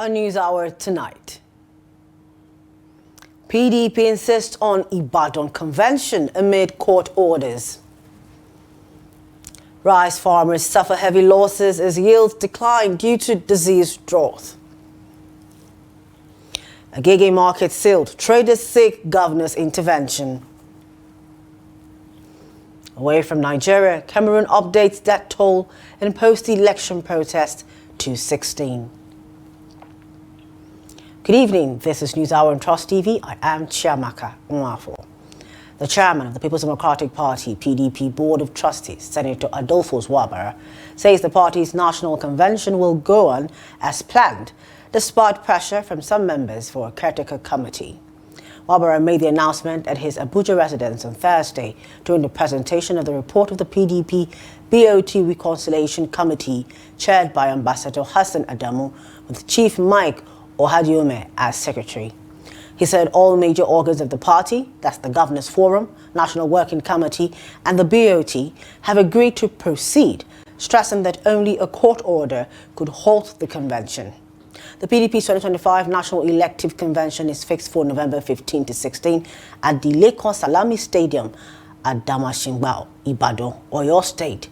A news hour tonight. PDP insists on Ibadan Convention amid court orders. Rice farmers suffer heavy losses as yields decline due to disease drought. Agege market sealed. Traders seek governor's intervention. Away from Nigeria, Cameroon updates death toll in post-election protest to 16. Good evening, this is News Hour on Trust TV. I am Chiamaka Nwafo. The chairman of the People's Democratic Party, PDP Board of Trustees, Senator Adolphus Wabara, says the party's national convention will go on as planned, despite pressure from some members for a caretaker committee. Wabara made the announcement at his Abuja residence on Thursday during the presentation of the report of the PDP BoT Reconciliation Committee, chaired by Ambassador Hassan Adamu, with Chief Mike Ohadiome as secretary. He said all major organs of the party, that's the Governors Forum, National Working Committee, and the BoT, have agreed to proceed, stressing that only a court order could halt the convention. The PDP's 2025 National Elective Convention is fixed for November 15 to 16 at the Lekon Salami Stadium at Damashingbao, Ibadan, Oyo State.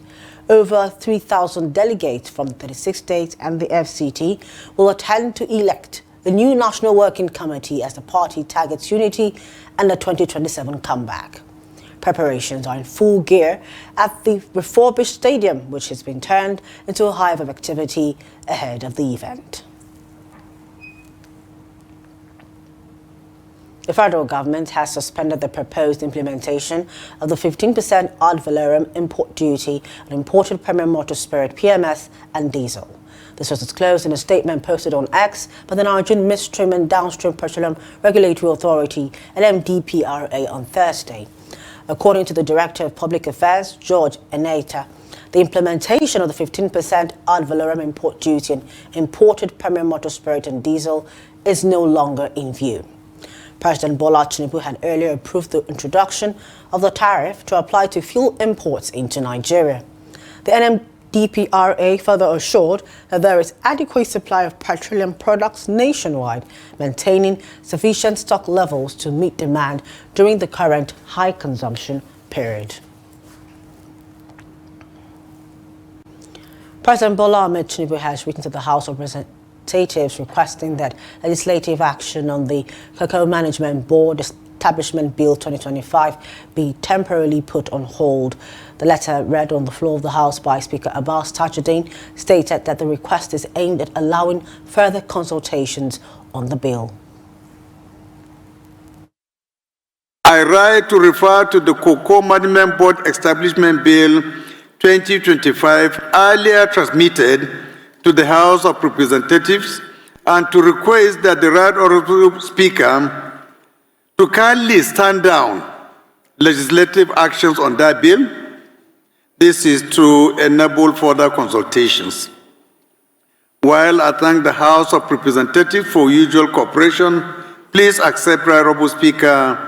Over 3,000 delegates from the 36 states and the FCT will attend to elect the new National Working Committee as the party targets unity and the 2027 comeback. Preparations are in full gear at the refurbished stadium, which has been turned into a hive of activity ahead of the event. The federal government has suspended the proposed implementation of the 15% ad valorem import duty on imported premium motor spirit, PMS, and diesel. This was disclosed in a statement posted on X by the Nigerian Midstream and Downstream Petroleum Regulatory Authority, NMDPRA, on Thursday. According to the Director of Public Affairs, George Eneta, the implementation of the 15% ad valorem import duty on imported premium motor spirit and diesel is no longer in view. President Bola Tinubu had earlier approved the introduction of the tariff to apply to fuel imports into Nigeria. The NMDPRA further assured that there is adequate supply of petroleum products nationwide, maintaining sufficient stock levels to meet demand during the current high consumption period. President Bola Tinubu has written to the House of Representatives requesting that legislative action on the Cocoa Management Board Establishment Bill 2025 be temporarily put on hold. The letter, read on the floor of the House by Speaker Abbas Tajuddin, stated that the request is aimed at allowing further consultations on the bill. I write to refer to the Cocoa Management Board Establishment Bill 2025, earlier transmitted to the House of Representatives, and to request that the Right Honourable Speaker to kindly stand down legislative actions on that bill. This is to enable further consultations. While I thank the House of Representatives for usual cooperation, please accept, Right Honourable Speaker,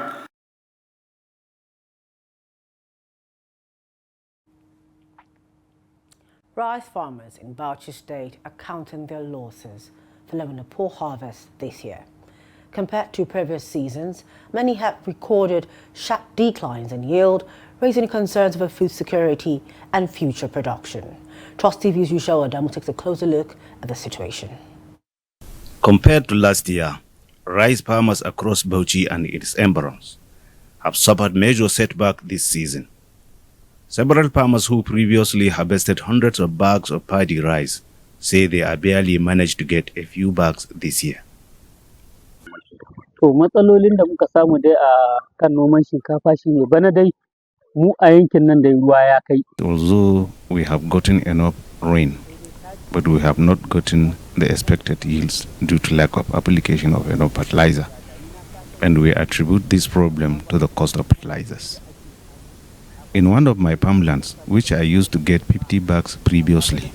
Rice farmers in Bauchi State are counting their losses following a poor harvest this year. Compared to previous seasons, many have recorded sharp declines in yield, raising concerns over food security and future production. Trust TV's Yusha Adamu takes a closer look at the situation. Compared to last year, rice farmers across Bauchi and its environs have suffered major setback this season. Several farmers who previously harvested hundreds of bags of paddy rice say they are barely managed to get a few bags this year. To matsalolin da muka samu dai a kan noman shinkafa shine bana dai mu a yankin nan dai ruwa ya kai. Although we have gotten enough rain, but we have not gotten the expected yields due to lack of application of enough fertilizer, and we attribute this problem to the cost of fertilizers. In one of my farmlands, which I used to get 50 bags previously,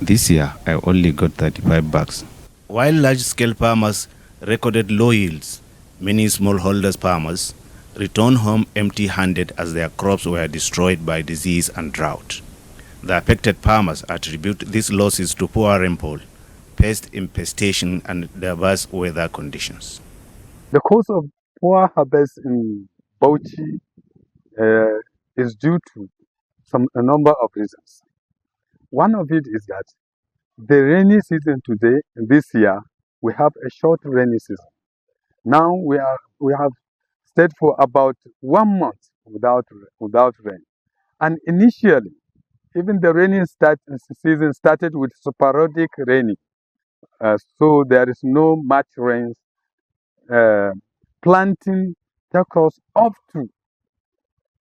this year I only got 35 bags. While large-scale farmers recorded low yields, many smallholder farmers returned home empty-handed as their crops were destroyed by disease and drought. The affected farmers attribute these losses to poor rainfall, pest infestation and diverse weather conditions. The cause of poor harvest in Bauchi is due to a number of reasons. One of it is that the rainy season this year, we have a short rainy season. Now we have stayed for about 1 month without rain. And initially, even the rainy season started with sporadic raining. So there is no much rain. Planting takes us up to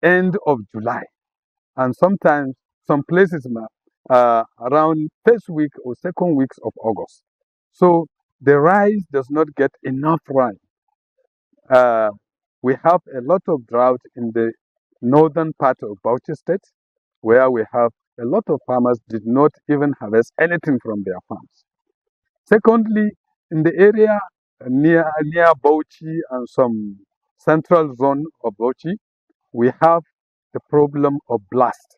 end of July. And sometimes some places around first week or second weeks of August. So the rice does not get enough rain. We have a lot of drought in the northern part of Bauchi State, where we have a lot of farmers did not even harvest anything from their farms. Secondly, in the area near Bauchi and some central zone of Bauchi, we have the problem of blast.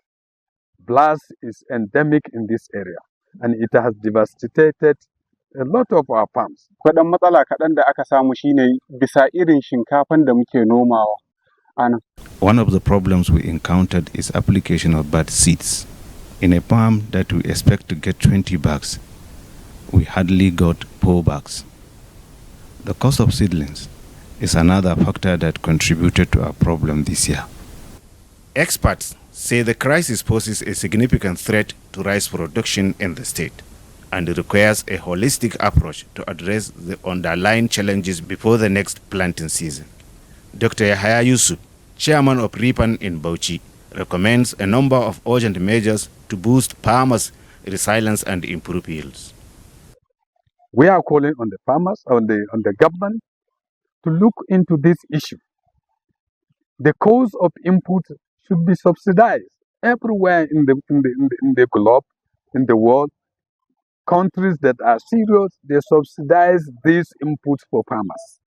Blast is endemic in this area, and it has devastated a lot of our farms. Kwaɗan matsala kaɗan da aka samu shine bisa irin shinkafan da muke nomawa. One of the problems we encountered is application of bad seeds. In a farm that we expect to get 20 bags, we hardly got 4 bags. The cost of seedlings is another factor that contributed to our problem this year. Experts say the crisis poses a significant threat to rice production in the state and requires a holistic approach to address the underlying challenges before the next planting season. Dr. Yahaya Yusuf, chairman of RIPAN in Bauchi, recommends a number of urgent measures to boost farmers' resilience and improve yields. We are calling on the farmers, on the government, to look into this issue. The cost of input should be subsidized everywhere in the globe, in the world. Countries that are serious, they subsidize these inputs for farmers.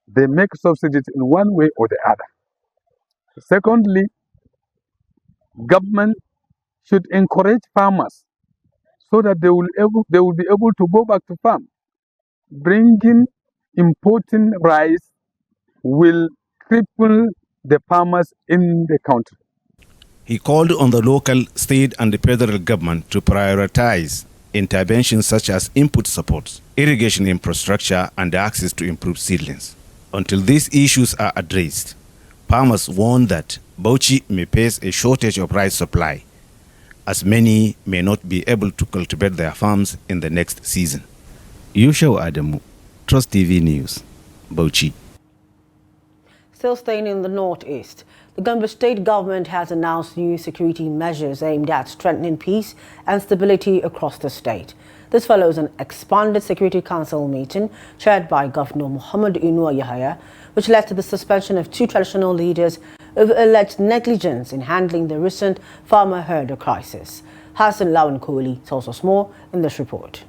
They make subsidies in one way or the other. Secondly, government should encourage farmers so that they will be able to go back to farm. Importing rice will cripple the farmers in the country. He called on the local, state and the federal government to prioritize interventions such as input support, irrigation infrastructure and access to improved seedlings. Until these issues are addressed, farmers warn that Bauchi may face a shortage of rice supply, as many may not be able to cultivate their farms in the next season. Yushau Adamu, Trust TV News, Bauchi. Still staying in the northeast, the Gombe state government has announced new security measures aimed at strengthening peace and stability across the state. This follows an expanded Security Council meeting chaired by Governor Muhammad Inuwa Yahaya, which led to the suspension of 2 traditional leaders over alleged negligence in handling the recent farmer herder crisis. Hassan Lawan Kohli tells us more in this report.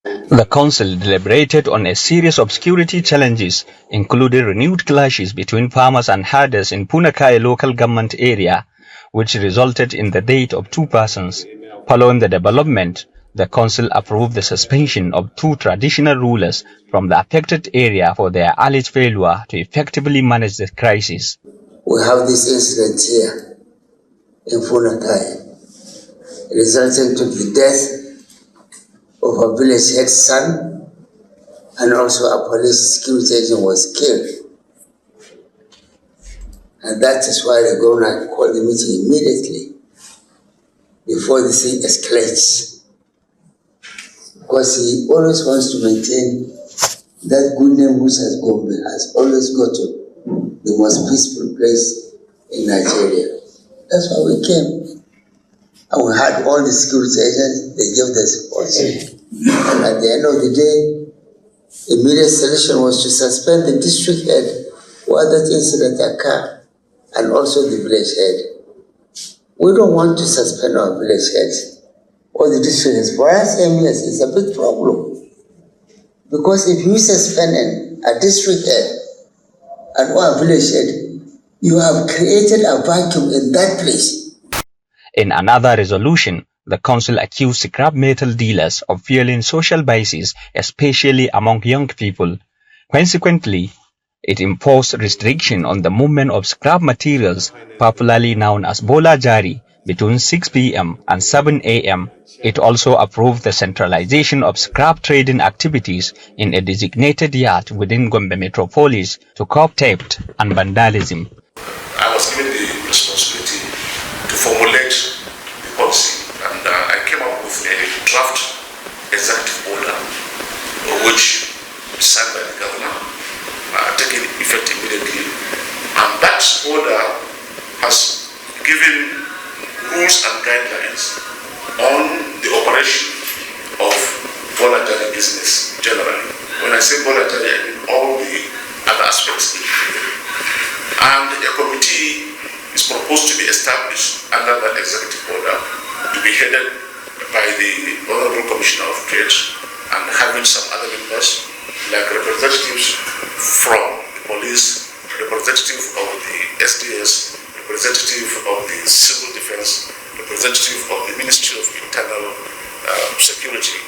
The council deliberated on a series of security challenges, including renewed clashes between farmers and herders in Punakaya local government area, which resulted in the death of 2 persons. Following the development, the council approved the suspension of 2 traditional rulers from the affected area for their alleged failure to effectively manage the crisis. We have this incident here in Punakaya, resulting to the death of a village head son, and also a police security agent was killed. And that is why the governor called the meeting immediately before the thing escalates. Because he always wants to maintain that good name which has Gombe has always got to the most peaceful place in Nigeria. That's why we came. And we had all the security agents, they gave the support. And at the end of the day, immediate solution was to suspend the district head where that incident occurred, and also the village head. We don't want to suspend our village heads or the district heads. For us, MES is a big problem. Because if you suspend a district head and or a village head, you have created a vacuum in that place. In another resolution, The council accused scrap metal dealers of fueling social biases, especially among young people. Consequently, it imposed restriction on the movement of scrap materials, popularly known as Bola Jari, between 6 p.m. and 7 a.m. It also approved the centralization of scrap trading activities in a designated yard within Gombe metropolis to curb theft and vandalism. I was given the responsibility to formulate the policy, and I came up with a draft executive order, which is signed by the governor, taking effect immediately. And that order has given rules and guidelines on the operation of voluntary business generally. When I say voluntary, I mean all the other aspects. And a committee is proposed to be established under that executive order to be headed by the Honorable Commissioner of Trade and having some other members like representatives from the police, representative of the SDS, representative of the civil defense, representative of the Ministry of Internal Security.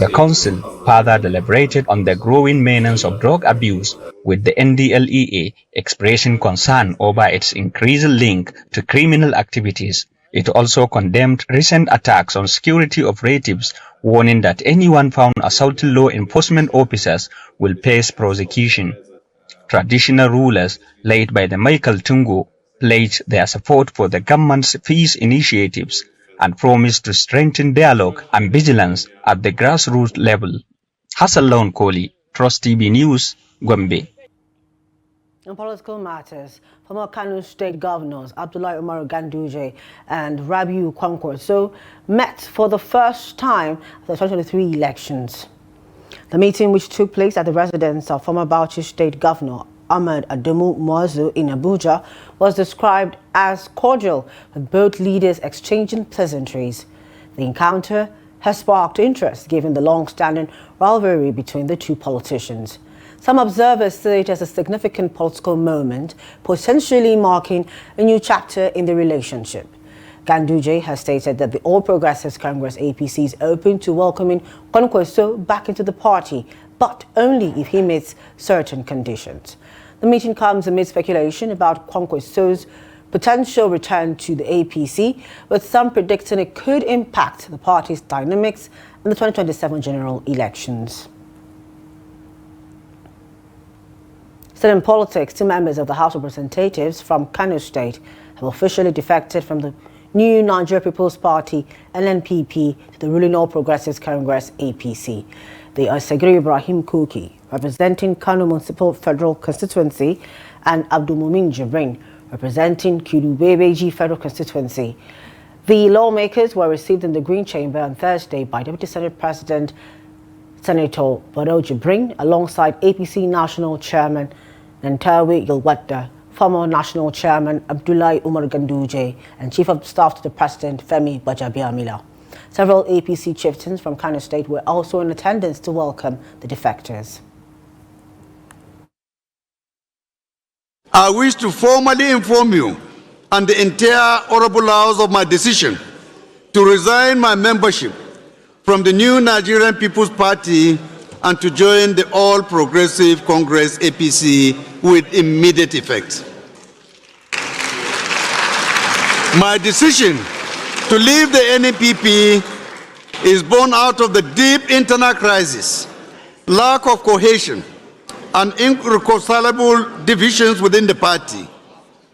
The council further deliberated on the growing menace of drug abuse, with the NDLEA expressing concern over its increasing link to criminal activities. It also condemned recent attacks on security operatives, warning that anyone found assaulting law enforcement officers will face prosecution. Traditional rulers, led by the Michael Tungo, pledged their support for the government's peace initiatives and promised to strengthen dialogue and vigilance at the grassroots level. Hassan Lawan Koli, Trust TV News, Gombe. In political matters, former Kano State Governors Abdullahi Umar Ganduje and Rabiu Kwankwaso met for the first time at the 2023 elections. The meeting, which took place at the residence of former Bauchi State Governor Ahmed Adamu Muazu in Abuja, was described as cordial, with both leaders exchanging pleasantries. The encounter has sparked interest given the long-standing rivalry between the two politicians. Some observers see it as a significant political moment, potentially marking a new chapter in the relationship. Ganduje has stated that the All Progressives Congress APC is open to welcoming Kwankwaso back into the party, but only if he meets certain conditions. The meeting comes amid speculation about Kwankwaso's potential return to the APC, with some predicting it could impact the party's dynamics in the 2027 general elections. Still in politics, two members of the House of Representatives from Kano State have officially defected from the new Nigeria People's Party, NNPP, to the ruling All Progressives Congress, APC. They are Segiri Ibrahim Kuki, representing Kano Municipal Federal Constituency, and Abdulmumin Jibrin, representing Kudu-Bebeji Federal Constituency. The lawmakers were received in the Green Chamber on Thursday by Deputy Senate President Senator Barrow Jibrin, alongside APC National Chairman Nantawi Yilwada, former National Chairman Abdullahi Umar Ganduje, and Chief of Staff to the President Femi Bajabiamila. Several APC chieftains from Kano State were also in attendance to welcome the defectors. I wish to formally inform you and the entire Honorable House of my decision to resign my membership from the new Nigerian People's Party and to join the All Progressive Congress APC with immediate effect. My decision to leave the NNPP is born out of the deep internal crisis, lack of cohesion, and irreconcilable divisions within the party,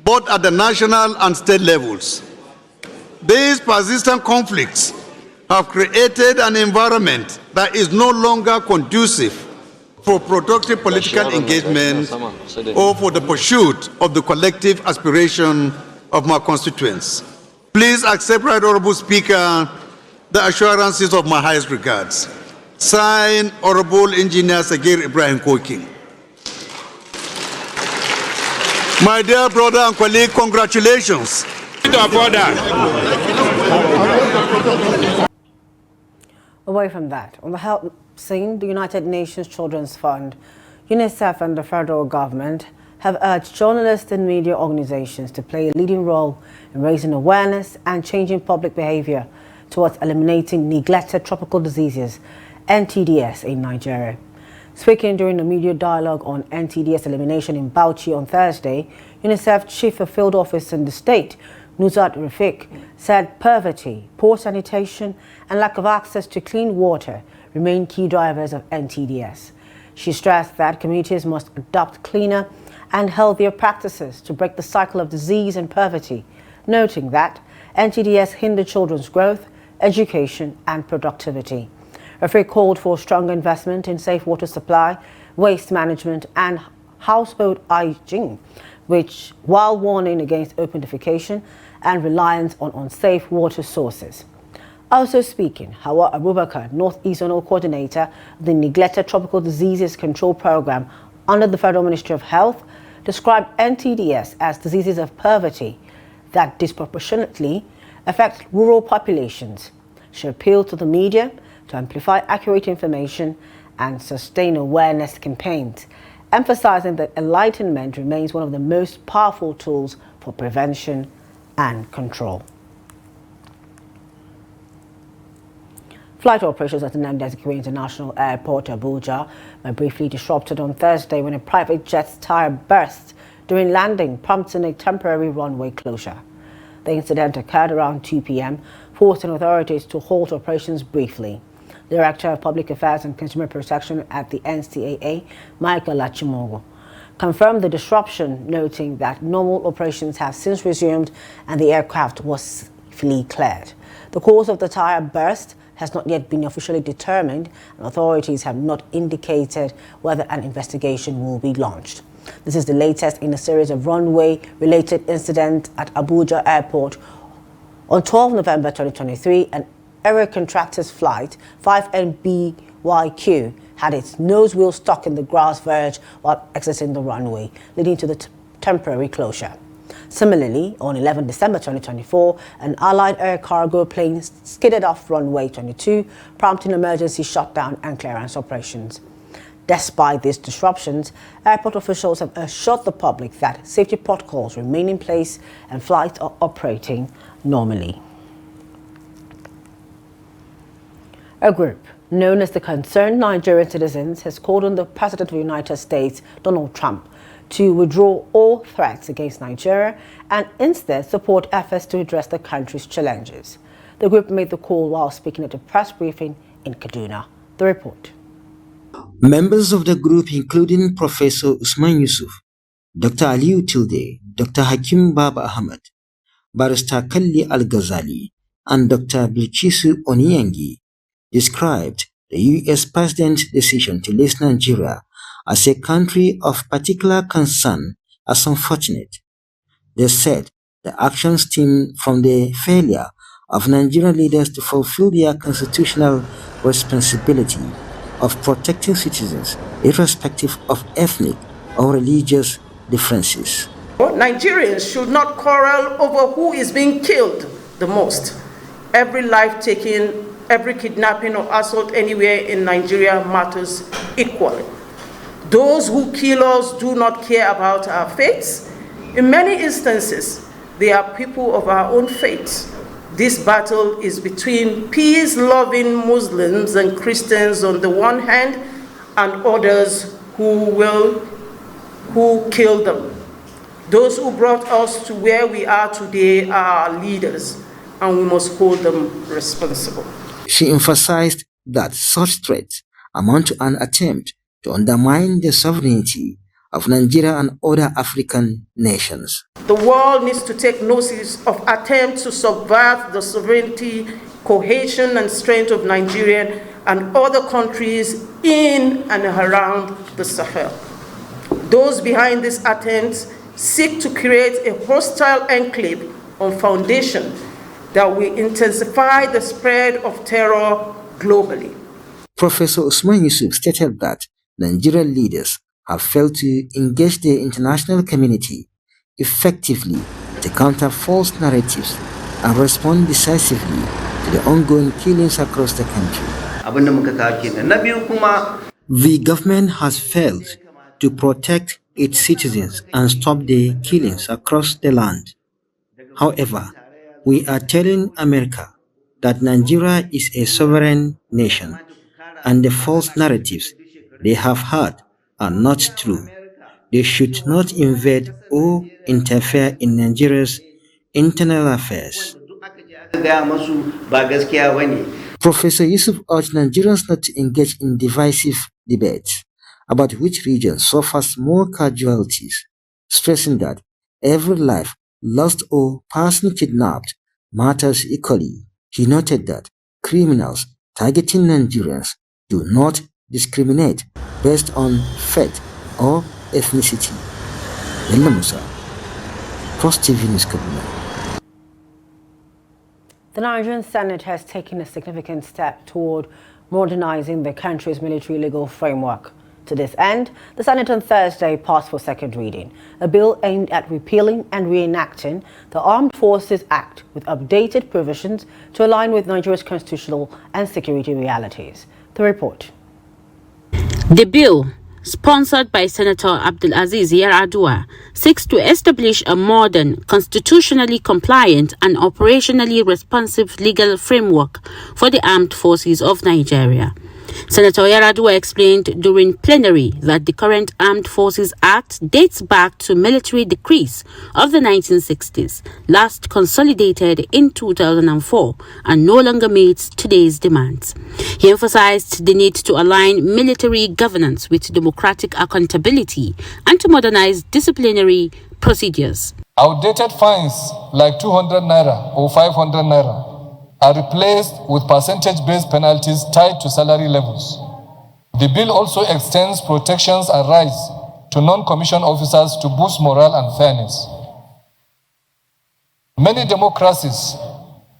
both at the national and state levels. These persistent conflicts have created an environment that is no longer conducive for productive political engagement or for the pursuit of the collective aspiration of my constituents. Please accept, Right Honorable Speaker, the assurances of my highest regards. Signed, Honorable Engineer Segiri Ibrahim Koki. My dear brother and colleague, congratulations. Away from that, on the health scene, the United Nations Children's Fund, UNICEF and the federal government have urged journalists and media organizations to play a leading role in raising awareness and changing public behavior towards eliminating neglected tropical diseases, NTDs, in Nigeria. Speaking during a media dialogue on NTDs elimination in Bauchi on Thursday, UNICEF Chief of Field Office in the state, Nuzat Rafik, said poverty, poor sanitation and lack of access to clean water remain key drivers of NTDs. She stressed that communities must adopt cleaner and healthier practices to break the cycle of disease and poverty, noting that NTDs hinder children's growth, education and productivity. Rafik called for stronger investment in safe water supply, waste management and household hygiene, which, while warning against open defecation and reliance on unsafe water sources. Also speaking, Hawa Abubakar, Northeast Zonal Coordinator of the Neglected Tropical Diseases Control Program under the Federal Ministry of Health, described NTDs as diseases of poverty that disproportionately affect rural populations. She appealed to the media to amplify accurate information and sustain awareness campaigns, emphasizing that enlightenment remains one of the most powerful tools for prevention and control. Flight operations at the Nnamdi Azikiwe International Airport, Abuja, were briefly disrupted on Thursday when a private jet's tire burst during landing, prompting a temporary runway closure. The incident occurred around 2 p.m., forcing authorities to halt operations briefly. Director of Public Affairs and Consumer Protection at the NCAA, Michael Achimogo, confirmed the disruption, noting that normal operations have since resumed and the aircraft was safely cleared. The cause of the tire burst has not yet been officially determined, and authorities have not indicated whether an investigation will be launched. This is the latest in a series of runway-related incidents at Abuja Airport. On 12 November 2023, an Aero Contractors Flight 5NBYQ had its nose wheel stuck in the grass verge while exiting the runway, leading to the temporary closure. Similarly, on 11 December 2024, an Allied air cargo plane skidded off runway 22, prompting emergency shutdown and clearance operations. Despite these disruptions, airport officials have assured the public that safety protocols remain in place and flights are operating normally. A group known as the Concerned Nigerian Citizens has called on the President of the United States, Donald Trump, to withdraw all threats against Nigeria and instead support efforts to address the country's challenges. The group made the call while speaking at a press briefing in Kaduna. The report. Members of the group, including Professor Usman Yusuf, Dr. Aliyu Tilde, Dr. Hakim Baba Ahmed, Barrister Kalli Al-Ghazali, and Dr. Bilchisu Oniyangi, described the U.S. President's decision to list Nigeria as a country of particular concern as unfortunate. They said the actions stem from the failure of Nigerian leaders to fulfill their constitutional responsibility of protecting citizens irrespective of ethnic or religious differences. Nigerians should not quarrel over who is being killed the most. Every life taken, every kidnapping or assault anywhere in Nigeria matters equally. Those who kill us do not care about our faiths. In many instances, they are people of our own faith. This battle is between peace-loving Muslims and Christians on the one hand, and others who kill them. Those who brought us to where we are today are our leaders, and we must hold them responsible. She emphasized that such threats amount to an attempt to undermine the sovereignty of Nigeria and other African nations. The world needs to take notice of attempts to subvert the sovereignty, cohesion, and strength of Nigeria and other countries in and around the Sahel. Those behind these attempts seek to create a hostile enclave on foundation that will intensify the spread of terror globally. Professor Usman Yusuf stated that Nigerian leaders have failed to engage the international community effectively to counter false narratives and respond decisively to the ongoing killings across the country. The government has failed to protect its citizens and stop the killings across the land. However, we are telling America that Nigeria is a sovereign nation and the false narratives they have heard are not true. They should not invade or interfere in Nigeria's internal affairs. Professor Yusuf urged Nigerians not to engage in divisive debates about which region suffers more casualties, stressing that every life lost or person kidnapped matters equally. He noted that criminals targeting Nigerians do not discriminate based on faith or ethnicity. Bello Musa, Cross TV News Kaduna. The Nigerian Senate has taken a significant step toward modernizing the country's military legal framework. To this end, the Senate on Thursday passed for second reading a bill aimed at repealing and reenacting the Armed Forces Act with updated provisions to align with Nigeria's constitutional and security realities. The report. The bill, sponsored by Senator Abdulaziz Yaradua, seeks to establish a modern, constitutionally compliant and operationally responsive legal framework for the armed forces of Nigeria. Senator Yaradua explained during plenary that the current Armed Forces Act dates back to military decrees of the 1960s, last consolidated in 2004, and no longer meets today's demands. He emphasized the need to align military governance with democratic accountability and to modernize disciplinary procedures. Outdated fines like 200 naira or 500 naira are replaced with percentage-based penalties tied to salary levels. The bill also extends protections and rights to non-commissioned officers to boost morale and fairness. Many democracies,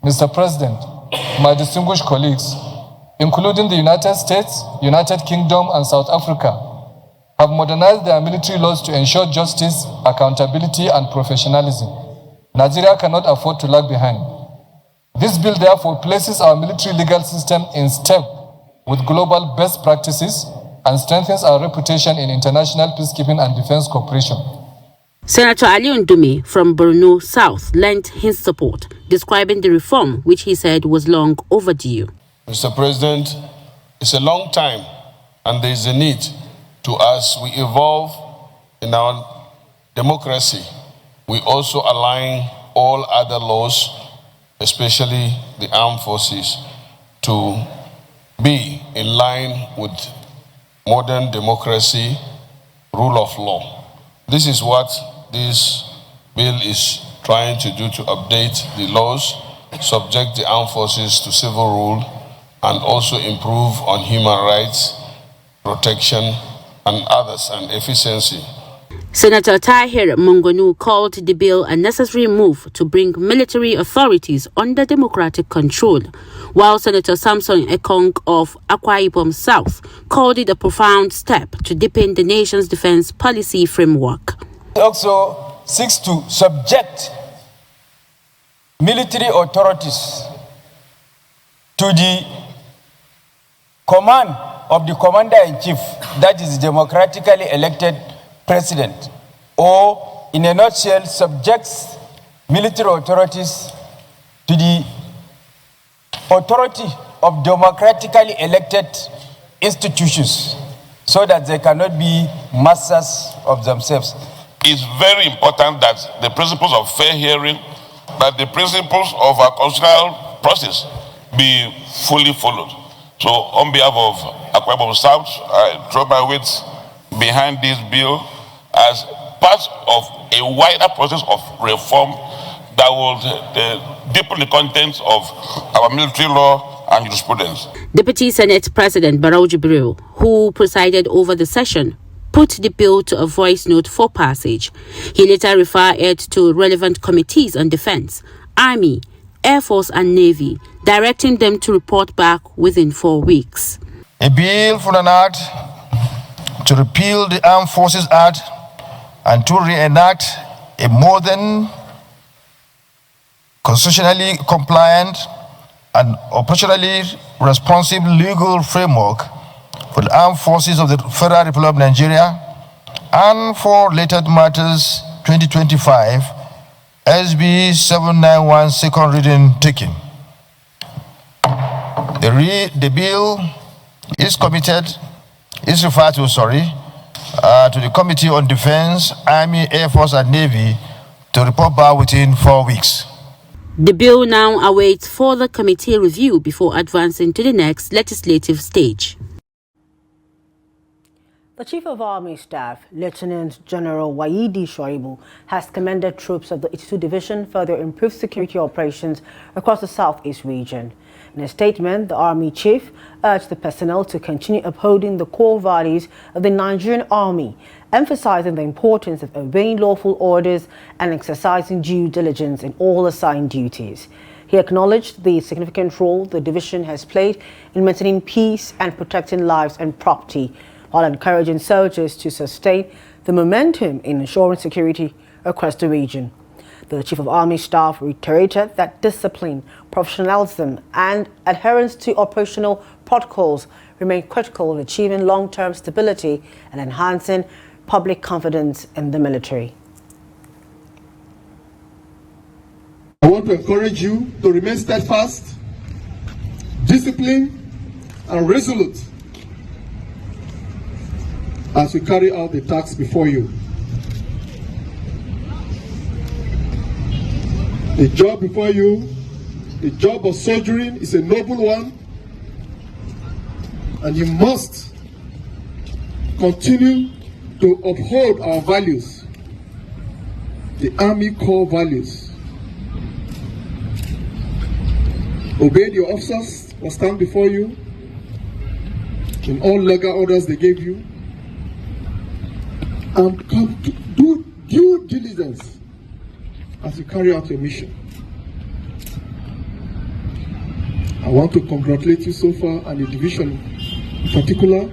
Mr. President, my distinguished colleagues, including the United States, United Kingdom, and South Africa, have modernized their military laws to ensure justice, accountability, and professionalism. Nigeria cannot afford to lag behind. This bill therefore places our military legal system in step with global best practices and strengthens our reputation in international peacekeeping and defense cooperation. Senator Ali Ndume from Borno South lent his support, describing the reform which he said was long overdue. Mr. President, it's a long time and there is a need to, as we evolve in our democracy, we also align all other laws, especially the armed forces, to be in line with modern democracy, rule of law. This is what this bill is trying to do, to update the laws, subject the armed forces to civil rule, and also improve on human rights, protection, and others, and efficiency. Senator Tahir Mungonu called the bill a necessary move to bring military authorities under democratic control, while Senator Samson Ekong of Akwa Ibom South called it a profound step to deepen the nation's defense policy framework. It also seeks to subject military authorities to the command of the commander-in-chief, that is democratically elected president, or in a nutshell, subjects military authorities to the authority of democratically elected institutions so that they cannot be masters of themselves. It's very important that the principles of fair hearing, that the principles of our constitutional process be fully followed. So on behalf of Akwa Ibom South, I throw my weight behind this bill as part of a wider process of reform that will deepen the contents of our military law and jurisprudence. Deputy Senate President Barrow Jibril, who presided over the session, put the bill to a voice note for passage. He later referred it to relevant committees on defense, Army, Air Force and Navy, directing them to report back within 4 weeks. A bill for an act to repeal the Armed Forces Act and to reenact a modern, constitutionally compliant and operationally responsive legal framework for the armed forces of the Federal Republic of Nigeria and for related matters 2025, SB 791 second reading taken. The bill is referred to the Committee on Defense, Army, Air Force and Navy to report back within 4 weeks. The bill now awaits further committee review before advancing to the next legislative stage. The Chief of Army Staff, Lieutenant General Waidi Shoibu, has commended troops of the 82 Division for their improved security operations across the Southeast region. In a statement, the Army Chief urged the personnel to continue upholding the core values of the Nigerian Army, emphasizing the importance of obeying lawful orders and exercising due diligence in all assigned duties. He acknowledged the significant role the division has played in maintaining peace and protecting lives and property, while encouraging soldiers to sustain the momentum in ensuring security across the region. The Chief of Army Staff reiterated that discipline, professionalism and adherence to operational protocols remain critical in achieving long-term stability and enhancing public confidence in the military. I want to encourage you to remain steadfast, disciplined and resolute as we carry out the tasks before you. The job before you, the job of soldiering, is a noble one, and you must continue to uphold our values, the Army core values. Obey your officers who stand before you in all legal orders they gave you, and come to do due diligence as you carry out your mission. I want to congratulate you so far and the division in particular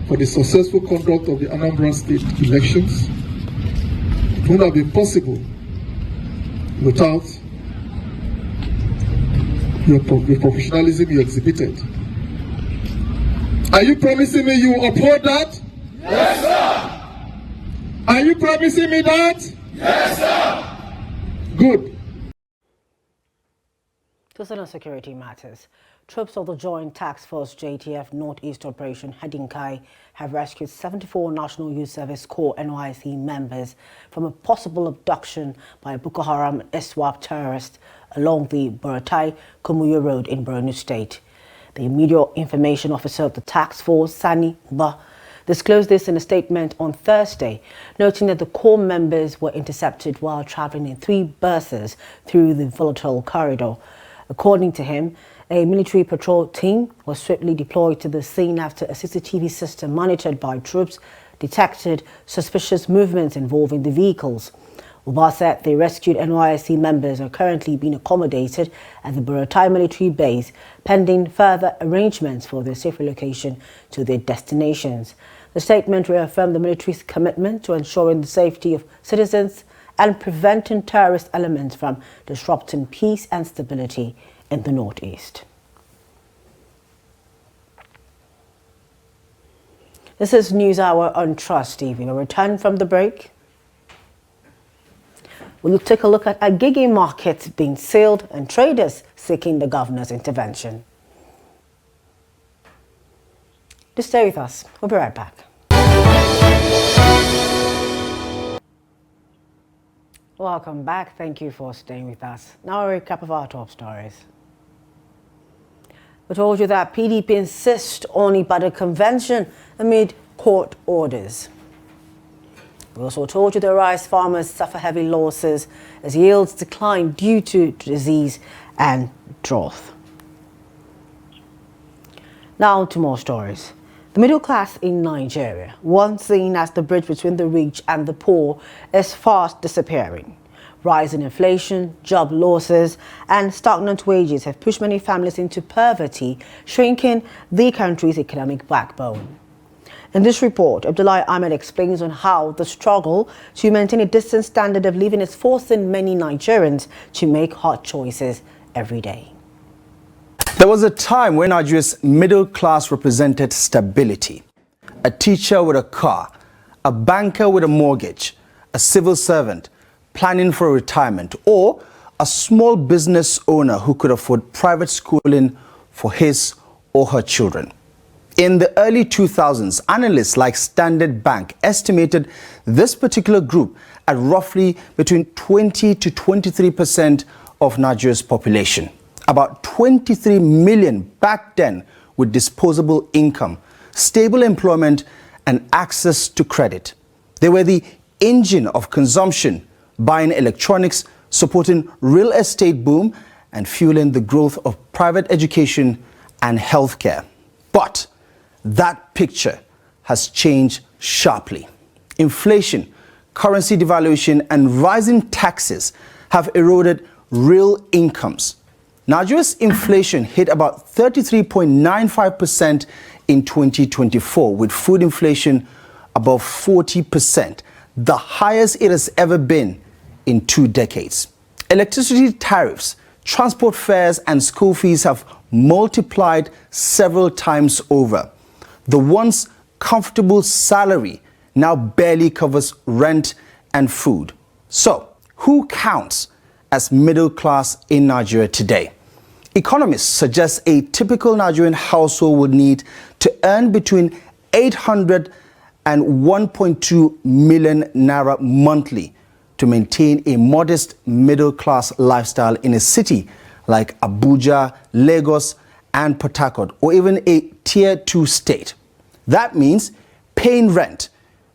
for the successful conduct of the Anambra State elections. It would not have been possible without the professionalism you exhibited. Are you promising me you will uphold that? Yes, sir. Are you promising me that? Yes, sir. Good. To certain security matters, troops of the Joint Task Force JTF Northeast Operation Hedinkai have rescued 74 National Youth Service Corps NYSC members from a possible abduction by Boko Haram ISWAP terrorists along the Buratai-Kumuyu Road in Borno State. The immediate information officer of the task force, Sani Ba, disclosed this in a statement on Thursday, noting that the Corps members were intercepted while traveling in 3 buses through the volatile corridor. According to him, a military patrol team was swiftly deployed to the scene after a CCTV system monitored by troops detected suspicious movements involving the vehicles. Uba said the rescued NYSC members are currently being accommodated at the Buratai military base, pending further arrangements for their safe relocation to their destinations. The statement reaffirmed the military's commitment to ensuring the safety of citizens and preventing terrorist elements from disrupting peace and stability in the Northeast. This is News Hour on Trust TV. We'll return from the break. We'll take a look at Agege market being sealed and traders seeking the governor's intervention. Just stay with us. We'll be right back. Welcome back. Thank you for staying with us. Now a recap of our top stories. We told you that PDP insists on Ibadan Convention amid court orders. We also told you the rice farmers suffer heavy losses as yields decline due to disease and drought. Now to more stories. The middle class in Nigeria, once seen as the bridge between the rich and the poor, is fast disappearing. Rising inflation, job losses, and stagnant wages have pushed many families into poverty, shrinking the country's economic backbone. In this report, Abdullahi Ahmed explains on how the struggle to maintain a decent standard of living is forcing many Nigerians to make hard choices every day. There was a time when Nigeria's middle class represented stability. A teacher with a car, a banker with a mortgage, a civil servant planning for retirement, or a small business owner who could afford private schooling for his or her children. In the early 2000s, analysts like Standard Bank estimated this particular group at roughly between 20 to 23% of Nigeria's population. About 23 million back then with disposable income, stable employment, and access to credit. They were the engine of consumption, buying electronics, supporting real estate boom, and fueling the growth of private education and healthcare. But that picture has changed sharply. Inflation, currency devaluation, and rising taxes have eroded real incomes. Nigeria's inflation hit about 33.95% in 2024, with food inflation above 40%, the highest it has ever been in 2 decades. Electricity tariffs, transport fares, and school fees have multiplied several times over. The once comfortable salary now barely covers rent and food. So, who counts as middle class in Nigeria today? Economists suggest a typical Nigerian household would need to earn between 800 and 1.2 million naira monthly to maintain a modest middle class lifestyle in a city like Abuja, Lagos, and Port Harcourt, or even a tier 2 state. That means paying rent,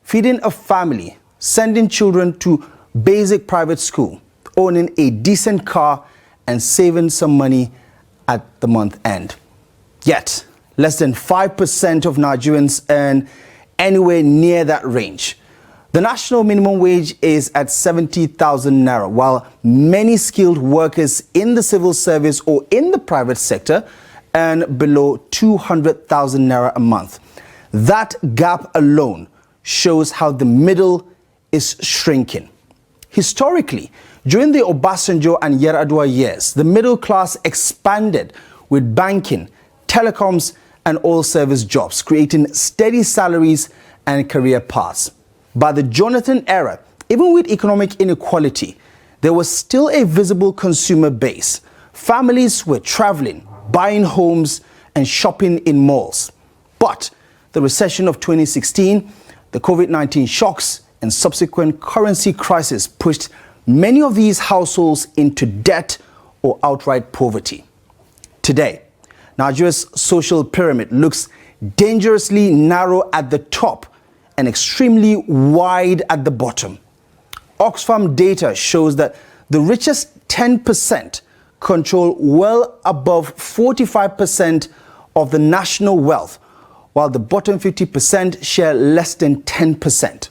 feeding a family, sending children to basic private school, owning a decent car, and saving some money at the month end. Yet, less than 5% of Nigerians earn anywhere near that range. The national minimum wage is at 70,000 naira, while many skilled workers in the civil service or in the private sector earn below 200,000 naira a month. That gap alone shows how the middle is shrinking. Historically, during the Obasanjo and Yar'Adua years, the middle class expanded with banking, telecoms, and oil service jobs, creating steady salaries and career paths. By the Jonathan era, even with economic inequality, there was still a visible consumer base. Families were traveling, buying homes, and shopping in malls. But the recession of 2016, the COVID-19 shocks, and subsequent currency crisis pushed many of these households into debt or outright poverty. Today, Nigeria's social pyramid looks dangerously narrow at the top and extremely wide at the bottom. Oxfam data shows that the richest 10% control well above 45% of the national wealth, while the bottom 50% share less than 10%.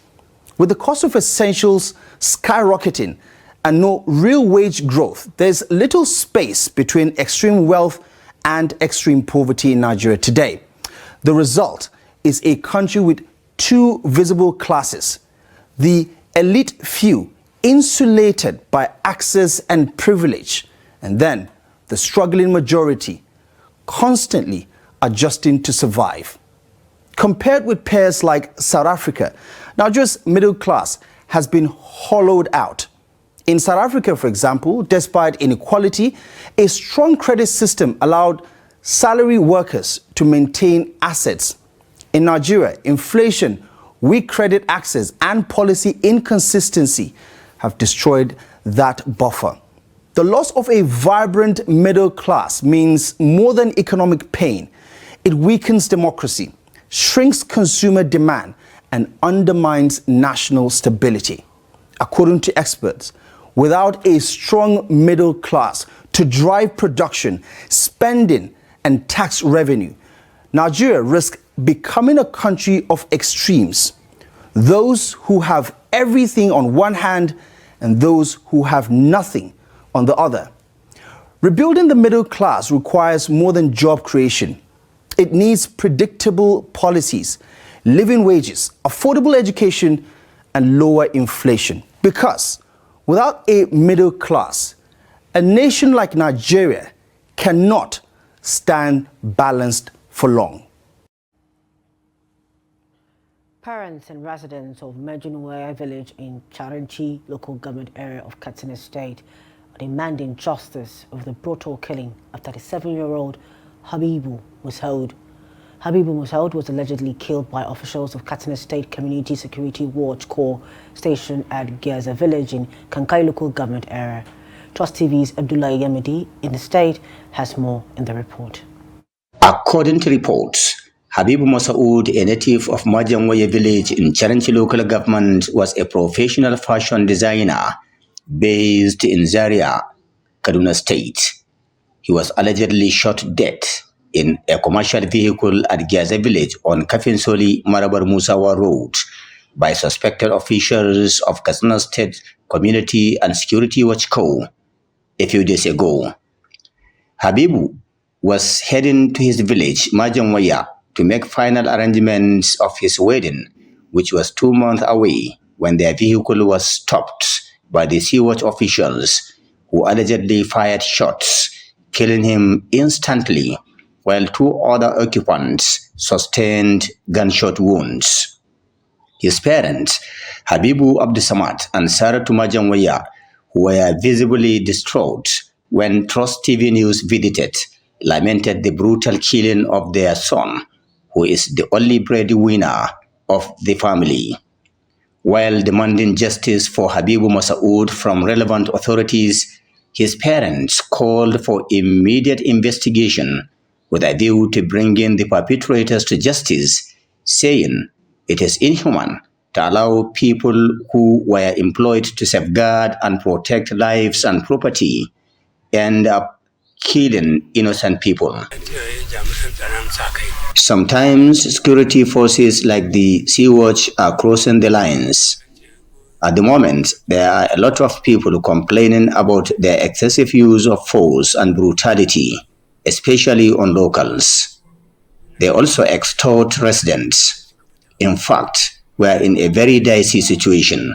With the cost of essentials skyrocketing and no real wage growth, there's little space between extreme wealth and extreme poverty in Nigeria today. The result is a country with 2 visible classes: the elite few, insulated by access and privilege, and then the struggling majority, constantly adjusting to survive. Compared with peers like South Africa, Nigeria's middle class has been hollowed out. In South Africa, for example, despite inequality, a strong credit system allowed salary workers to maintain assets. In Nigeria, inflation, weak credit access, and policy inconsistency have destroyed that buffer. The loss of a vibrant middle class means more than economic pain. It weakens democracy, shrinks consumer demand, and undermines national stability. According to experts, without a strong middle class to drive production, spending, and tax revenue, Nigeria risks becoming a country of extremes. Those who have everything on one hand and those who have nothing on the other. Rebuilding the middle class requires more than job creation. It needs predictable policies, living wages, affordable education, and lower inflation. Because without a middle class, a nation like Nigeria cannot stand balanced for long. Parents and residents of Medjugorje village in Charanchi local government area of Katsina State are demanding justice over the brutal killing of 37-year-old Habibu Musaud was allegedly killed by officials of Katsina State Community Security Watch Corps stationed at Geza village in Kankai local government area. Trust TV's Abdullah Yamidi in the state has more in the report. According to reports, Habibu Musaud, a native of Majangwaya village in Charanchi local government, was a professional fashion designer based in Zaria, Kaduna State. He was allegedly shot dead in a commercial vehicle at Geza village on Kafinsoli Marabar Musawa Road by suspected officials of Katsina State Community and Security Watch Corps a few days ago. Habibu was heading to his village, Majangwaya, to make final arrangements of his wedding, which was 2 months away, when their vehicle was stopped by the Sea Watch officials, who allegedly fired shots, killing him instantly, while 2 other occupants sustained gunshot wounds. His parents, Habibu Abdusamad and Saratu Majangwaya, were visibly distraught when Trust TV News visited, lamented the brutal killing of their son, who is the only breadwinner of the family. While demanding justice for Habibu Musaud from relevant authorities, his parents called for immediate investigation with a view to bringing the perpetrators to justice, saying it is inhuman to allow people who were employed to safeguard and protect lives and property end up killing innocent people. Sometimes security forces like the Sea Watch are crossing the lines. At the moment, there are a lot of people complaining about their excessive use of force and brutality, especially on locals. They also extort residents. In fact, we are in a very dicey situation.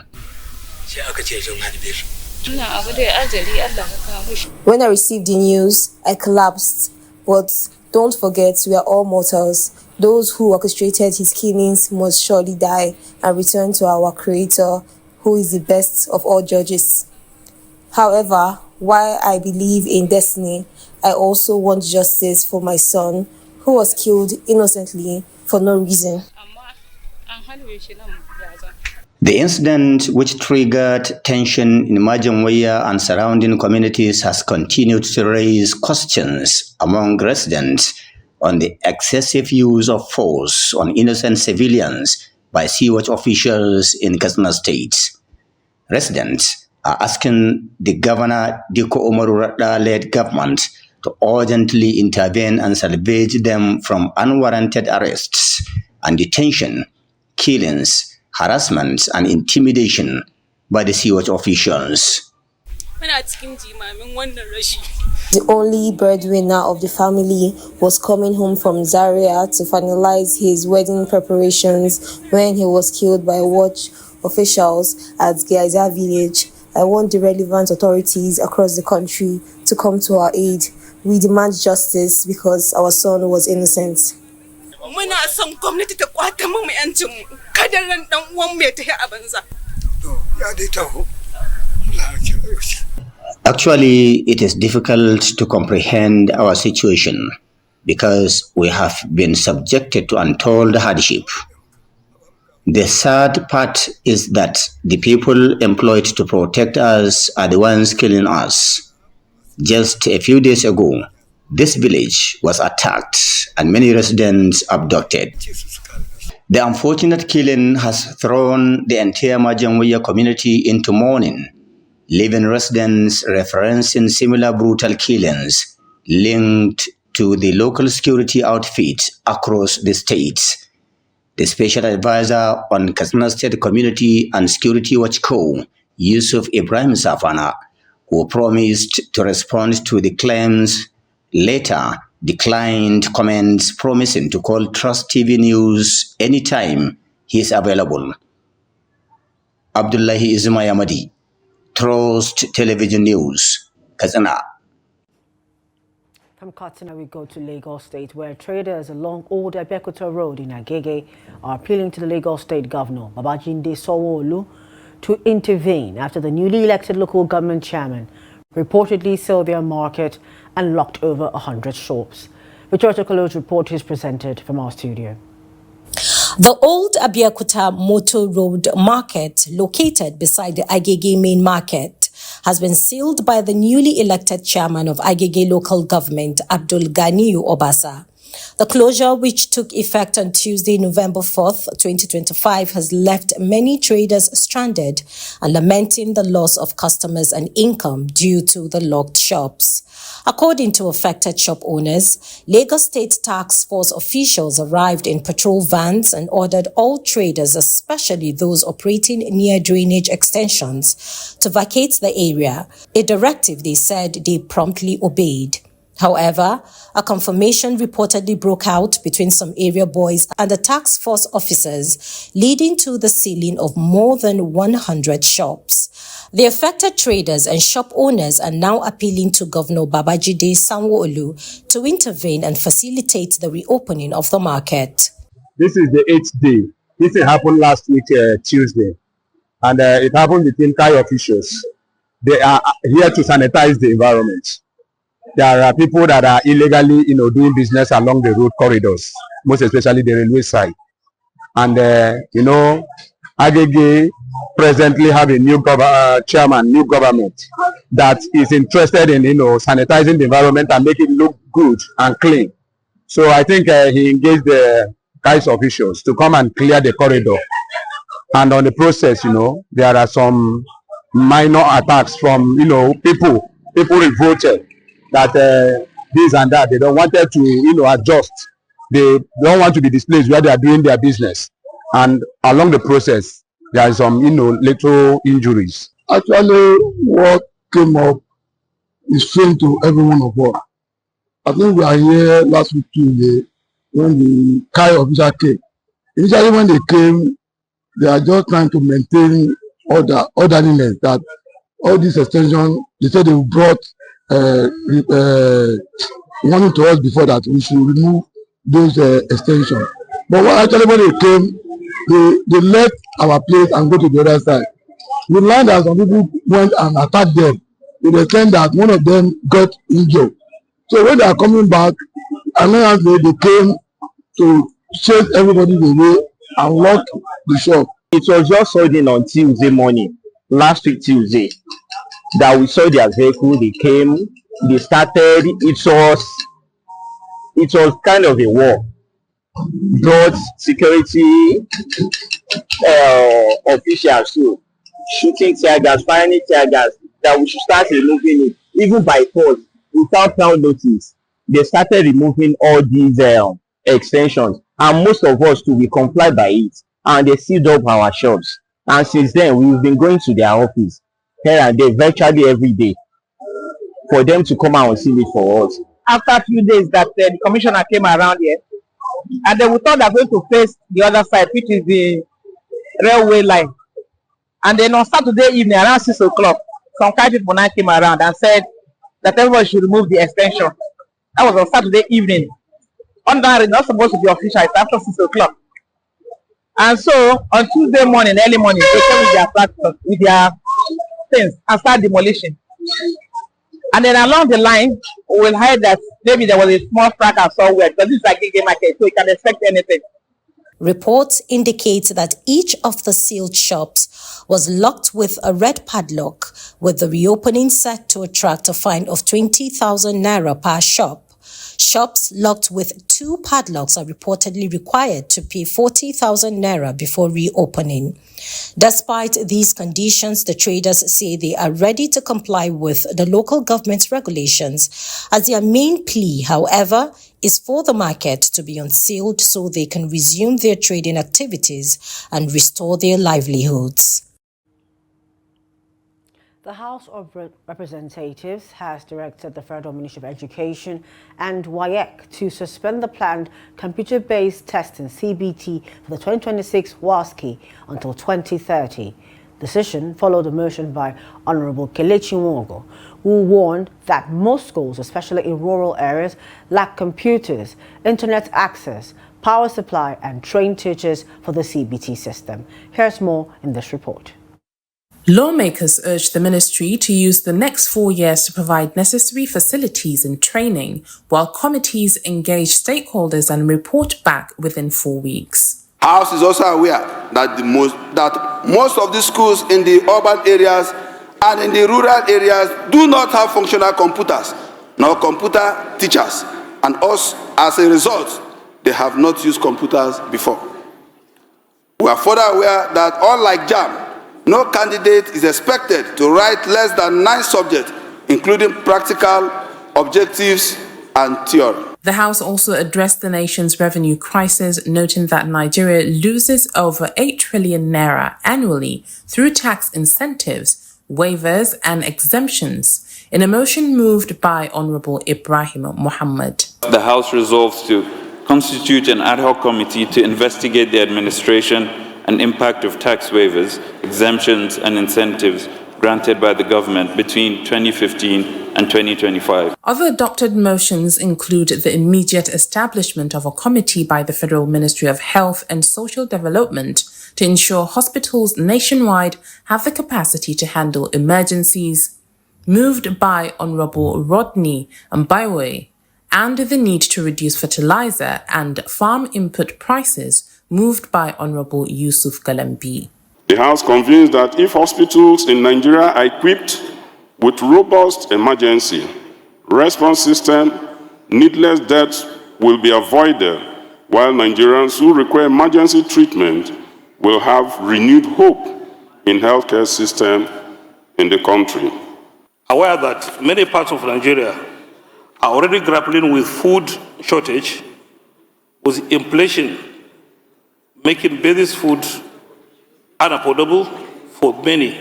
When I received the news, I collapsed. But don't forget, we are all mortals. Those who orchestrated his killings must surely die and return to our Creator, who is the best of all judges. However, while I believe in destiny, I also want justice for my son, who was killed innocently for no reason. The incident, which triggered tension in Majangwaya and surrounding communities, has continued to raise questions among residents on the excessive use of force on innocent civilians by Sea Watch officials in Katsina State. Residents are asking the Governor Diko Umaru-led government to urgently intervene and salvage them from unwarranted arrests and detention, killings, harassment, and intimidation by the Sea Watch officials. The only breadwinner of the family was coming home from Zaria to finalize his wedding preparations when he was killed by watch officials at Geza village. I want the relevant authorities across the country to come to our aid. We demand justice because our son was innocent. Actually, it is difficult to comprehend our situation because we have been subjected to untold hardship. The sad part is that the people employed to protect us are the ones killing us. Just a few days ago, this village was attacked and many residents abducted. The unfortunate killing has thrown the entire Majangwaya community into mourning, leaving residents referencing similar brutal killings linked to the local security outfits across the states. The Special Advisor on Katsina State Community and Security Watch Corps, Yusuf Ibrahim Safana, who promised to respond to the claims, later declined comments, promising to call Trust TV News anytime he is available. Abdullahi Izmayamadi, Trust Television News, Katsina. From Katsina, we go to Lagos State, where traders along Old Abeokuta Road in Agege are appealing to the Lagos State Governor, Babajide Sanwo-Olu, to intervene after the newly elected local government chairman reportedly sold their market and locked over 100 shops. Victoria Colo's report is presented from our studio. The old Abiakuta Motor Road Market, located beside the Agege Main Market, has been sealed by the newly elected chairman of Agege Local Government, Abdul Ganiyu Obasa. The closure, which took effect on Tuesday, November 4th, 2025, has left many traders stranded and lamenting the loss of customers and income due to the locked shops. According to affected shop owners, Lagos State Task Force officials arrived in patrol vans and ordered all traders, especially those operating near drainage extensions, to vacate the area, a directive they said they promptly obeyed. However, a confirmation reportedly broke out between some area boys and the task force officers, leading to the sealing of more than 100 shops. The affected traders and shop owners are now appealing to Governor Babajide Sanwo-Olu to intervene and facilitate the reopening of the market. This is the 8th day. This happened last week, Tuesday, and it happened between Kai officials. They are here to sanitize the environment. There are people that are illegally, doing business along the road corridors, most especially the railway side. And, Agege presently have a new chairman, new government that is interested in, sanitizing the environment and make it look good and clean. So I think he engaged the KAIS officials to come and clear the corridor. And on the process, there are some minor attacks from, people revolted that this and that, they don't want to, adjust. They don't want to be displaced where they are doing their business. And along the process, there are some, little injuries. Actually, what came up is strange to every one of us. I think we are here last week Tuesday when the KAI official came. Initially, when they came, they are just trying to maintain orderliness, that all this extension, they said they brought warning to us before that we should remove those extensions. But when they came, they left our place and go to the other side. We learned that some people went and attacked them to the extent that one of them got injured. So when they are coming back, another they came to chase everybody away and lock the shop. It was just sudden on Tuesday morning, last week Tuesday, that we saw their vehicle. They came, they started. It was kind of a war. Brought security officials to shooting tear gas, firing tear gas, that we should start removing it, even by force, without prior notice. They started removing all these extensions, and most of us too, we complied by it, and they sealed up our shops. And since then, we've been going to their office here and there, virtually every day, for them to come out and seal it for us. After a few days that the commissioner came around here, and then we thought they were going to face the other side, which is the railway line. And then on Saturday evening, around 6 o'clock, some kind of people now came around and said that everybody should remove the extension. That was on Saturday evening. Ordinarily, not supposed to be official, it's after 6 o'clock. And so on Tuesday morning, early morning, they came with their tractors, with their things, and start demolition. And then along the line, we will hear that maybe there was a small fracas somewhere, because this is like a game market, so you can expect anything. Reports indicate that each of the sealed shops was locked with a red padlock, with the reopening set to attract a fine of 20,000 naira per shop. Shops locked with 2 padlocks are reportedly required to pay 40,000 naira before reopening. Despite these conditions, the traders say they are ready to comply with the local government's regulations, as their main plea, however, is for the market to be unsealed so they can resume their trading activities and restore their livelihoods. The House of Representatives has directed the Federal Ministry of Education and WAEC to suspend the planned computer-based testing CBT for the 2026 WASCE until 2030. Decision followed a motion by Honorable Kelechi Nwogo, who warned that most schools, especially in rural areas, lack computers, internet access, power supply, and trained teachers for the CBT system. Here's more in this report. Lawmakers urged the ministry to use the next 4 years to provide necessary facilities and training, while committees engage stakeholders and report back within 4 weeks. House is also aware that most of the schools in the urban areas and in the rural areas do not have functional computers, nor computer teachers, and as a result, they have not used computers before. We are further aware that unlike JAM, no candidate is expected to write less than 9 subjects, including practical, objectives, and theory. The House also addressed the nation's revenue crisis, noting that Nigeria loses over 8 trillion naira annually through tax incentives, waivers, and exemptions, in a motion moved by Honorable Ibrahim Muhammad. The House resolves to constitute an ad hoc committee to investigate the administration and impact of tax waivers, exemptions, and incentives granted by the government between 2015 and 2025. Other adopted motions include the immediate establishment of a committee by the Federal Ministry of Health and Social Development to ensure hospitals nationwide have the capacity to handle emergencies, moved by Honorable Rodney Mbaiwe, and the need to reduce fertilizer and farm input prices, moved by Honorable Yusuf Galambi. The House convenes that if hospitals in Nigeria are equipped with robust emergency response system, needless deaths will be avoided, while Nigerians who require emergency treatment will have renewed hope in healthcare system in the country. Aware that many parts of Nigeria are already grappling with food shortage, with inflation making basic food unaffordable for many,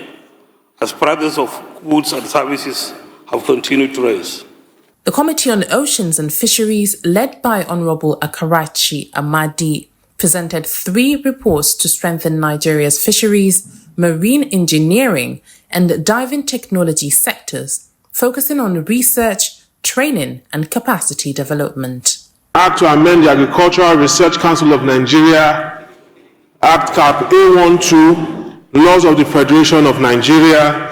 as prices of goods and services have continued to rise. The Committee on Oceans and Fisheries, led by Honorable Akarachi Amadi, presented 3 reports to strengthen Nigeria's fisheries, marine engineering, and diving technology sectors, focusing on research, training, and capacity development. Act to amend the Agricultural Research Council of Nigeria, Act Cap A12, Laws of the Federation of Nigeria,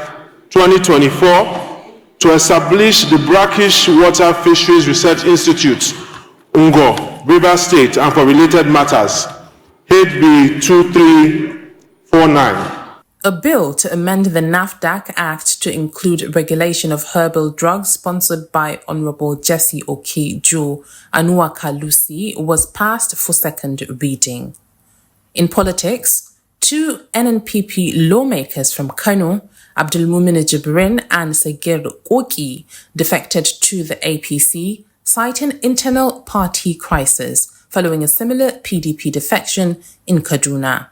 2024, to establish the Brackish Water Fisheries Research Institute, Ungo, River State, and for related matters, HB 2349. A bill to amend the NAFDAC Act to include regulation of herbal drugs, sponsored by Honorable Jesse Okejo Anuaka Lucy, was passed for second reading. In politics, 2 NNPP lawmakers from Kano, Abdulmumin Jibrin and Sagir Oki, defected to the APC, citing internal party crisis following a similar PDP defection in Kaduna.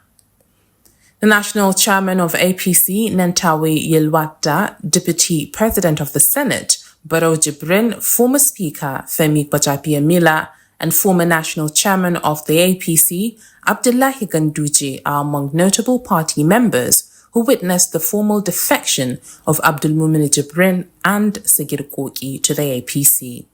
The national chairman of APC, Nentawe Yelwata, deputy president of the Senate, Barrow Jibrin, former speaker, Femi Gbajabiamila, and former national chairman of the APC, Abdullahi Ganduje, are among notable party members who witnessed the formal defection of Abdulmumin Jibrin and Sagir Koki to the APC.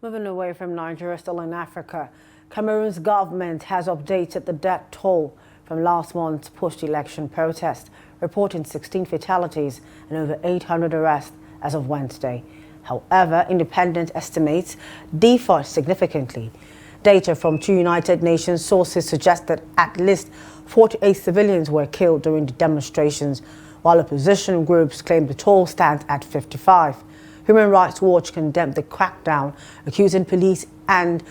Moving away from Nigeria, still in Africa, Cameroon's government has updated the death toll from last month's post-election protest, reporting 16 fatalities and over 800 arrests as of Wednesday. However, independent estimates differ significantly. Data from 2 United Nations sources suggest that at least 48 civilians were killed during the demonstrations, while opposition groups claim the toll stands at 55. Human Rights Watch condemned the crackdown, accusing police and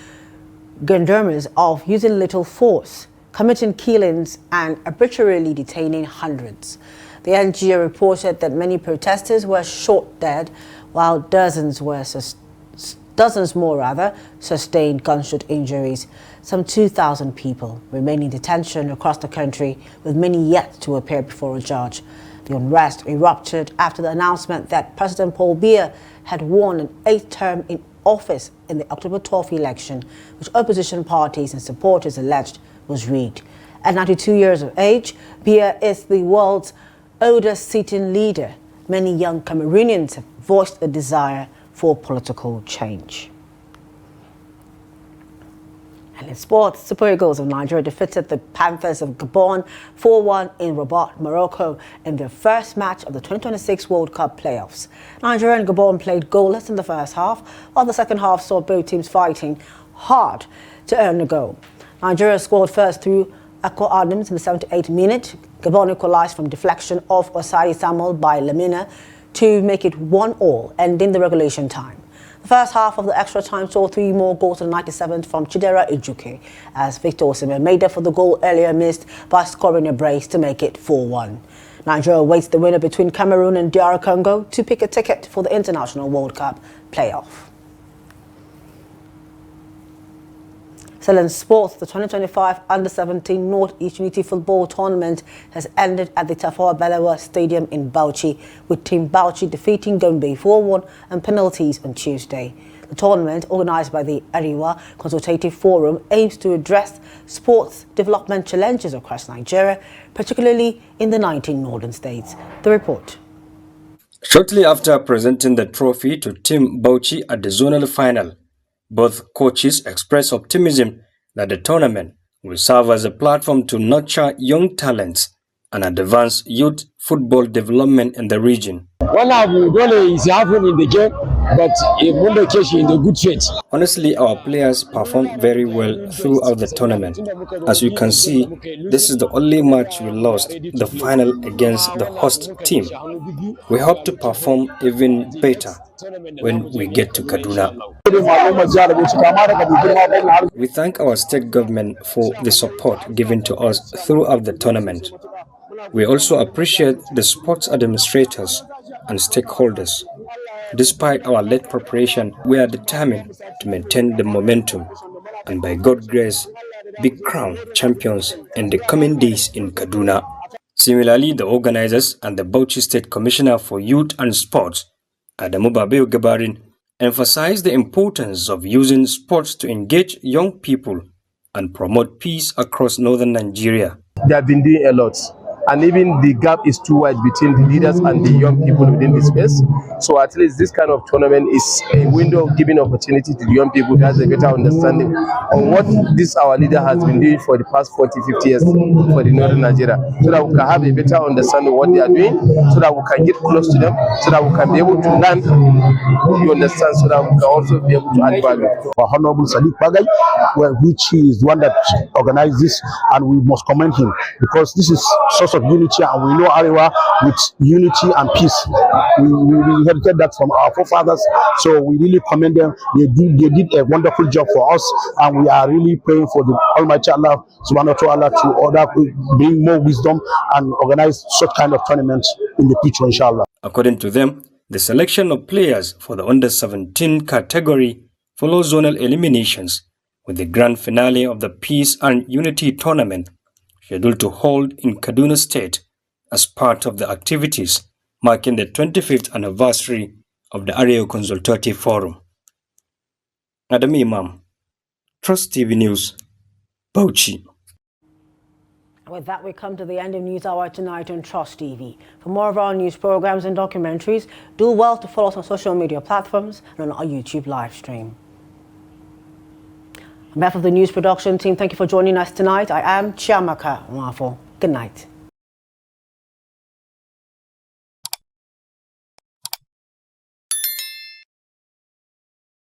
gendarmes of using little force, committing killings and arbitrarily detaining hundreds. The NGO reported that many protesters were shot dead, while dozens more sustained gunshot injuries. Some 2,000 people remain in detention across the country, with many yet to appear before a judge. The unrest erupted after the announcement that President Paul Biya had won an 8th term in office in the October 12 election, which opposition parties and supporters alleged was rigged. At 92 years of age, Biya is the world's oldest sitting leader. Many young Cameroonians have voiced a desire for political change. And in sports, Super Eagles of Nigeria defeated the Panthers of Gabon 4-1 in Rabat, Morocco in their first match of the 2026 World Cup playoffs. Nigeria and Gabon played goalless in the first half, while the second half saw both teams fighting hard to earn a goal. Nigeria scored first through Akko Adams in the 78th minute. Gabon equalized from deflection of Osai Samuel by Lamina to make it 1-1, ending the regulation time. The first half of the extra time saw 3 more goals in the 97th from Chidera Ijuke, as Victor Osimhen made up for the goal earlier missed by scoring a brace to make it 4-1. Nigeria awaits the winner between Cameroon and DR Congo to pick a ticket for the International World Cup playoff. Still in sports, the 2025 Under-17 North-East Unity Football Tournament has ended at the Tafawa Balewa Stadium in Bauchi, with Team Bauchi defeating Gombe 4-1 and penalties on Tuesday. The tournament, organised by the Ariwa Consultative Forum, aims to address sports development challenges across Nigeria, particularly in the 19 northern states. The report. Shortly after presenting the trophy to Team Bauchi at the zonal final, both coaches expressed optimism that the tournament will serve as a platform to nurture young talents and advance youth football development in the region. Is happening in the game, but in the good faith. Honestly, our players performed very well throughout the tournament. As you can see, this is the only match we lost, the final against the host team. We hope to perform even better when we get to Kaduna. We thank our state government for the support given to us throughout the tournament. We also appreciate the sports administrators and stakeholders. Despite our late preparation, we are determined to maintain the momentum and by God's grace, be crowned champions in the coming days in Kaduna. Similarly, the organizers and the Bauchi State Commissioner for Youth and Sports, Adamu Babeo Gabarin, emphasized the importance of using sports to engage young people and promote peace across northern Nigeria. They have been doing a lot, and even the gap is too wide between the leaders and the young people within the space. So at least this kind of tournament is a window of giving opportunity to the young people that has a better understanding on what this our leader has been doing for the past 40-50 years for the northern Nigeria, so that we can have a better understanding of what they are doing, so that we can get close to them, so that we can be able to learn, you understand, so that we can also be able to add value. Honorable Sadiq Bagay, which is the one that organized this, and we must commend him because this is source of unity, and we know Arewa with unity and peace. We inherited that from our forefathers, so we really commend them. They did a wonderful job for us, and we are really praying for the Almighty Allah Subhanahu wa Ta'ala to order, bring more wisdom and organize such kind of tournaments in the future, inshallah. According to them, the selection of players for the under-17 category follows zonal eliminations, with the grand finale of the Peace and Unity Tournament scheduled to hold in Kaduna State as part of the activities marking the 25th anniversary of the Arewa Consultative Forum. Adam Imam, Trust TV News, Bauchi. With that, we come to the end of News Hour tonight on Trust TV. For more of our news programs and documentaries, do well to follow us on social media platforms and on our YouTube live stream. On behalf of the news production team, thank you for joining us tonight. I am Chiamaka Nwafo. Good night.